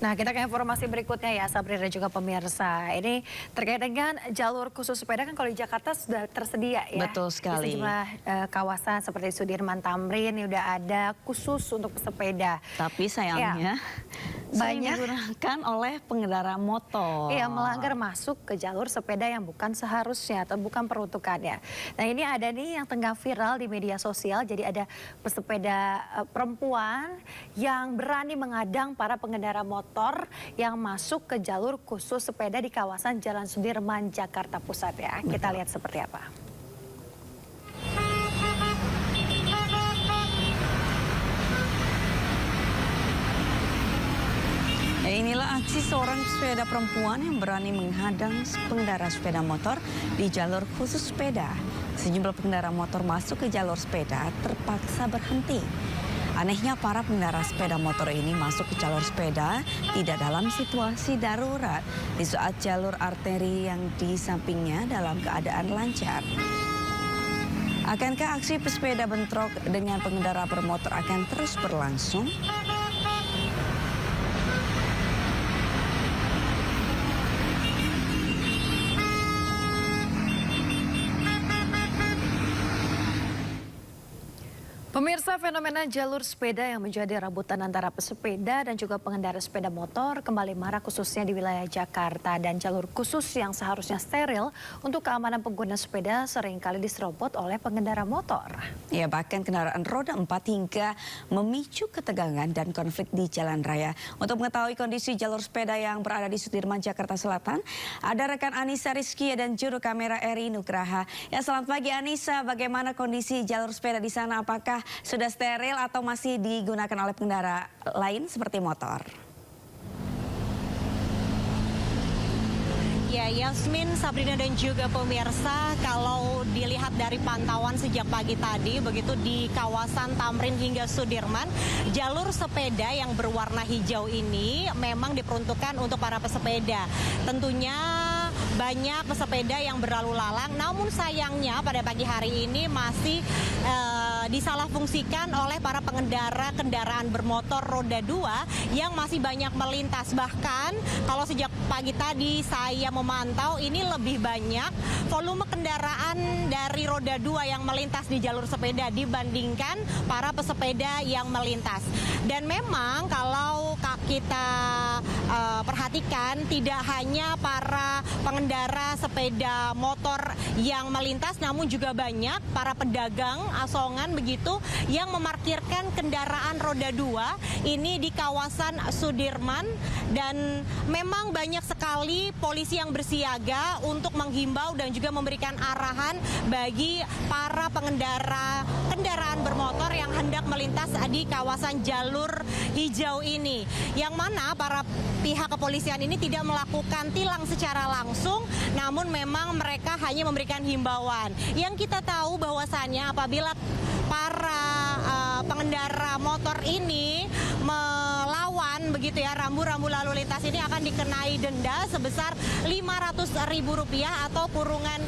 Nah, kita ke informasi berikutnya ya, Sabri dan juga pemirsa. Ini terkait dengan jalur khusus sepeda kan kalau di Jakarta sudah tersedia ya. Betul sekali. Di sejumlah kawasan seperti Sudirman Tamrin ini udah ada khusus untuk pesepeda. Tapi sayangnya sering banyak digunakan oleh pengendara motor. Iya, melanggar masuk ke jalur sepeda yang bukan seharusnya atau bukan peruntukannya. Nah, ini ada nih yang tengah viral di media sosial. Jadi ada pesepeda perempuan yang berani mengadang para pengendara motor yang masuk ke jalur khusus sepeda di kawasan Jalan Sudirman, Jakarta Pusat ya. Kita lihat seperti apa. Inilah aksi seorang sepeda perempuan yang berani menghadang pengendara sepeda motor di jalur khusus sepeda. Sejumlah pengendara motor masuk ke jalur sepeda terpaksa berhenti. Anehnya para pengendara sepeda motor ini masuk ke jalur sepeda tidak dalam situasi darurat di saat jalur arteri yang di sampingnya dalam keadaan lancar. Akankah aksi pesepeda bentrok dengan pengendara bermotor akan terus berlangsung? Pemirsa, fenomena jalur sepeda yang menjadi rebutan antara pesepeda dan juga pengendara sepeda motor kembali marak khususnya di wilayah Jakarta, dan jalur khusus yang seharusnya steril untuk keamanan pengguna sepeda seringkali diserobot oleh pengendara motor. Ya, bahkan kendaraan roda 4 hingga memicu ketegangan dan konflik di jalan raya. Untuk mengetahui kondisi jalur sepeda yang berada di Sudirman, Jakarta Selatan, ada rekan Anissa Rizky dan juru kamera Eri Nugraha. Ya, selamat pagi Anissa, bagaimana kondisi jalur sepeda di sana? Apakah sudah steril atau masih digunakan oleh pengendara lain seperti motor? Ya, Yasmin, Sabrina dan juga pemirsa, kalau dilihat dari pantauan sejak pagi tadi, begitu di kawasan Tamrin hingga Sudirman, jalur sepeda yang berwarna hijau ini memang diperuntukkan untuk para pesepeda. Tentunya banyak pesepeda yang berlalu lalang, namun sayangnya pada pagi hari ini masih disalahfungsikan oleh para pengendara kendaraan bermotor roda 2 yang masih banyak melintas. Bahkan kalau sejak pagi tadi saya memantau, ini lebih banyak volume kendaraan dari roda 2 yang melintas di jalur sepeda dibandingkan para pesepeda yang melintas. Dan memang kalau kita perhatikan, tidak hanya para pengendara sepeda motor yang melintas, namun juga banyak para pedagang asongan begitu yang memarkirkan kendaraan roda 2 ini di kawasan Sudirman. Dan memang banyak sekali polisi yang bersiaga untuk menghimbau dan juga memberikan arahan bagi para pengendara kendaraan bermotor yang hendak melintas di kawasan jalur hijau ini, yang mana para pihak kepolisian ini tidak melakukan tilang secara langsung, namun memang mereka hanya memberikan himbauan. Yang kita tahu bahwasannya apabila para pengendara motor ini melawan begitu ya rambu-rambu lalu lintas, ini akan dikenai denda sebesar Rp500.000 atau kurungan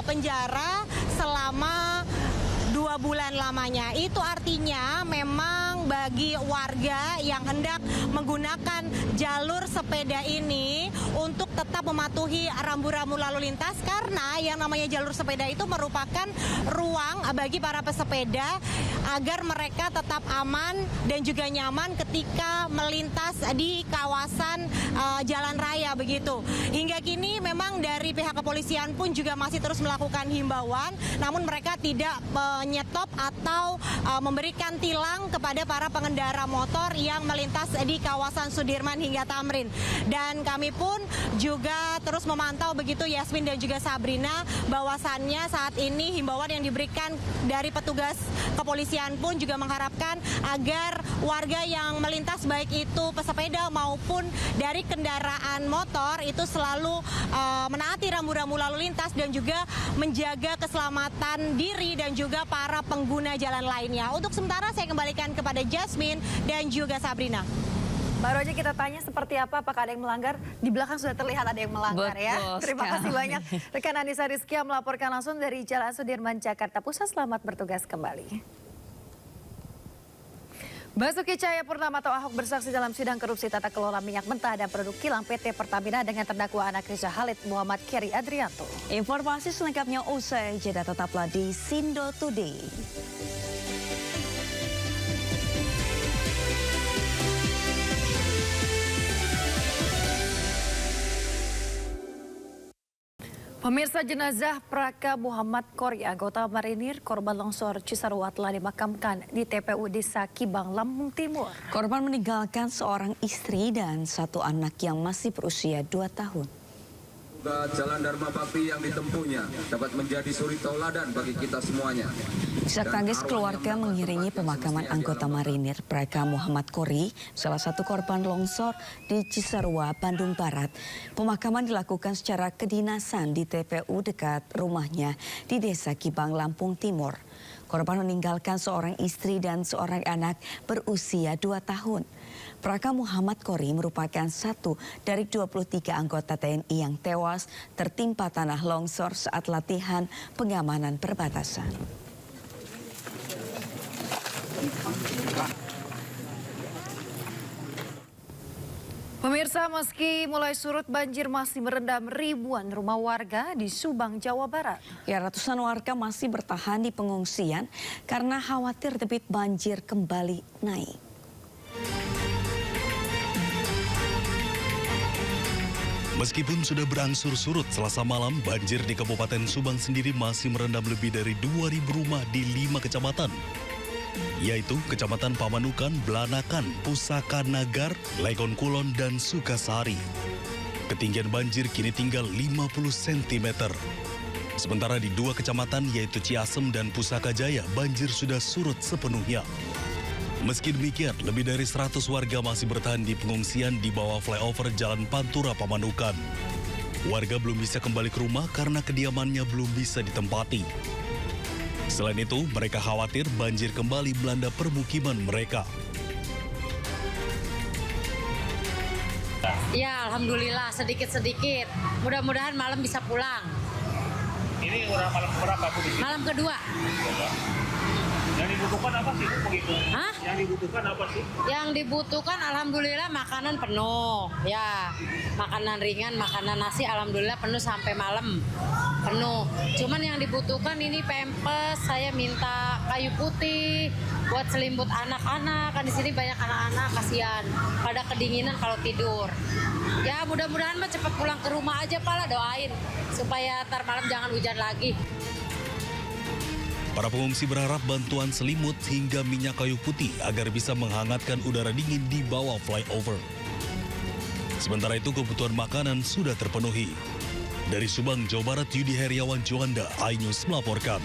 penjara selama 2 bulan lamanya. Itu artinya memang bagi warga yang hendak menggunakan jalur sepeda ini untuk tetap mematuhi rambu-rambu lalu lintas, karena yang namanya jalur sepeda itu merupakan ruang bagi para pesepeda agar mereka tetap aman dan juga nyaman ketika melintas di kawasan jalan raya begitu. Hingga kini memang dari pihak kepolisian pun juga masih terus melakukan himbauan, namun mereka tidak menyetop atau memberikan tilang kepada para pengendara motor yang melintas di kawasan Sudirman hingga Tamrin. Dan kami pun juga terus memantau begitu Yasmin dan juga Sabrina, bahwasannya saat ini himbauan yang diberikan dari petugas kepolisian pun juga mengharapkan agar warga yang melintas baik itu pesepeda maupun dari kendaraan motor itu selalu menaati rambu-rambu lalu lintas dan juga menjaga keselamatan diri dan juga para pengguna jalan lainnya. Untuk sementara saya kembalikan kepada Jasmine dan juga Sabrina. Baru aja kita tanya seperti apa, apakah ada yang melanggar? Di belakang sudah terlihat ada yang melanggar. Betul Ya. Terima kasih sekali. banyak rekan Anissa Rizky yang melaporkan langsung dari Jalan Sudirman, Jakarta Pusat. Selamat bertugas kembali. Basuki Cahayapurnama atau Ahok bersaksi dalam sidang korupsi tata kelola minyak mentah dan produk kilang PT Pertamina dengan terdakwa anak Riza Khalid Muhammad Keri Adrianto. Informasi selengkapnya usai jeda, tetaplah di Sindo Today. Pemirsa, jenazah Praka Muhammad Kori, anggota marinir korban longsor Cisarua telah dimakamkan di TPU Desa Kibang, Lampung Timur. Korban meninggalkan seorang istri dan satu anak yang masih berusia 2 tahun. Jalan Dharma Bakti yang ditempuhnya dapat menjadi suri tauladan bagi kita semuanya. Isak tangis keluarga mengiringi pemakaman anggota marinir Praka Muhammad Kori, salah satu korban longsor di Cisarua, Bandung Barat. Pemakaman dilakukan secara kedinasan di TPU dekat rumahnya di Desa Kibang, Lampung Timur. Korban meninggalkan seorang istri dan seorang anak berusia 2 tahun. Praka Muhammad Kori merupakan satu dari 23 anggota TNI yang tewas tertimpa tanah longsor saat latihan pengamanan perbatasan. Pemirsa, meski mulai surut, banjir masih merendam ribuan rumah warga di Subang, Jawa Barat. Ya, ratusan warga masih bertahan di pengungsian karena khawatir debit banjir kembali naik. Meskipun sudah berangsur surut Selasa malam, banjir di Kabupaten Subang sendiri masih merendam lebih dari 2.000 rumah di 5 kecamatan. Yaitu Kecamatan Pamanukan, Blanakan, Pusaka Nagar, Legon Kulon, dan Sukasari. Ketinggian banjir kini tinggal 50 cm. Sementara di 2 kecamatan yaitu Ciasem dan Pusaka Jaya, banjir sudah surut sepenuhnya. Meski demikian, lebih dari 100 warga masih bertahan di pengungsian di bawah flyover Jalan Pantura Pamanukan. Warga belum bisa kembali ke rumah karena kediamannya belum bisa ditempati. Selain itu, mereka khawatir banjir kembali melanda permukiman mereka. Ya, alhamdulillah sedikit-sedikit. Mudah-mudahan malam bisa pulang. Ini udah malam berapa Bu? Malam kedua. Yang dibutuhkan apa sih Bu begitu? Hah? Yang dibutuhkan apa sih? Yang dibutuhkan alhamdulillah makanan penuh. Ya, makanan ringan, makanan nasi alhamdulillah penuh sampai malam. Penuh. Cuman yang dibutuhkan ini pempes, saya minta kayu putih buat selimut anak-anak. Kan di sini banyak anak-anak, kasihan pada kedinginan kalau tidur. Ya, mudah-mudahan mah cepat pulang ke rumah aja, Pak lah, doain supaya ntar malam jangan hujan lagi. Para pengungsi berharap bantuan selimut hingga minyak kayu putih agar bisa menghangatkan udara dingin di bawah flyover. Sementara itu kebutuhan makanan sudah terpenuhi. Dari Subang, Jawa Barat, Yudi Heriawan Juanda, iNews melaporkan.